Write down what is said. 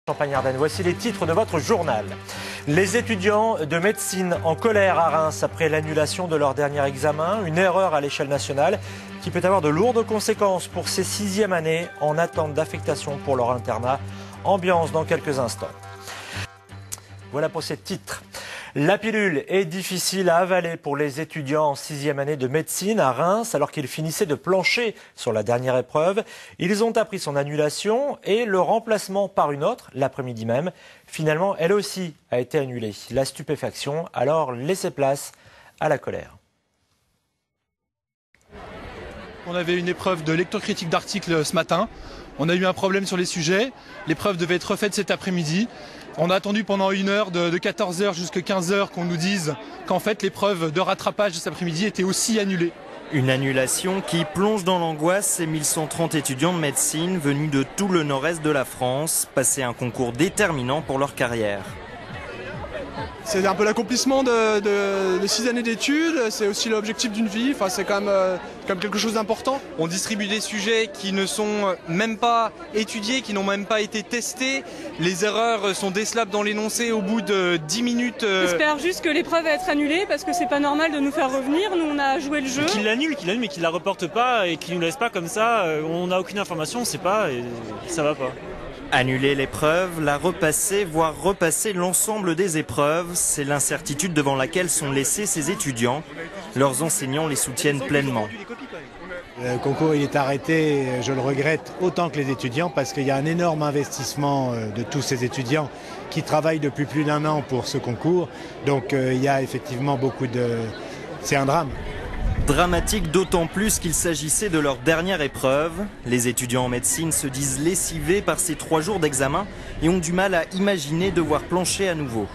Champagne-Ardenne, voici les titres de votre journal. Les étudiants de médecine en colère à Reims après l'annulation de leur dernier examen. Une erreur à l'échelle nationale qui peut avoir de lourdes conséquences pour ces 6e années en attente d'affectation pour leur internat. Ambiance dans quelques instants. Voilà pour ces titres. La pilule est difficile à avaler pour les étudiants en 6e année de médecine à Reims alors qu'ils finissaient de plancher sur la dernière épreuve. Ils ont appris son annulation et le remplacement par une autre l'après-midi même. Finalement, elle aussi a été annulée. La stupéfaction, alors laissez place à la colère. On avait une épreuve de lecture critique d'articles ce matin. On a eu un problème sur les sujets. L'épreuve devait être refaite cet après-midi. On a attendu pendant 1 heure, de 14 h jusqu'à 15 h, qu'on nous dise qu'en fait l'épreuve de rattrapage de cet après-midi était aussi annulée. Une annulation qui plonge dans l'angoisse ces 1130 étudiants de médecine venus de tout le nord-est de la France, passer un concours déterminant pour leur carrière. C'est un peu l'accomplissement de 6 années d'études, c'est aussi l'objectif d'une vie, enfin, c'est quand même quelque chose d'important. On distribue des sujets qui ne sont même pas étudiés, qui n'ont même pas été testés. Les erreurs sont décelables dans l'énoncé au bout de 10 minutes. J'espère juste que l'épreuve va être annulée parce que c'est pas normal de nous faire revenir, nous on a joué le jeu. Qu'il l'annule mais qu'il la reporte pas et qu'il nous laisse pas comme ça, on n'a aucune information, on sait pas et ça va pas. Annuler l'épreuve, la repasser, voire repasser l'ensemble des épreuves, c'est l'incertitude devant laquelle sont laissés ces étudiants. Leurs enseignants les soutiennent pleinement. Le concours il est arrêté, je le regrette autant que les étudiants parce qu'il y a un énorme investissement de tous ces étudiants qui travaillent depuis plus d'1 an pour ce concours. Donc il y a effectivement beaucoup de... c'est un drame. Dramatique d'autant plus qu'il s'agissait de leur dernière épreuve. Les étudiants en médecine se disent lessivés par ces 3 jours d'examen et ont du mal à imaginer devoir plancher à nouveau.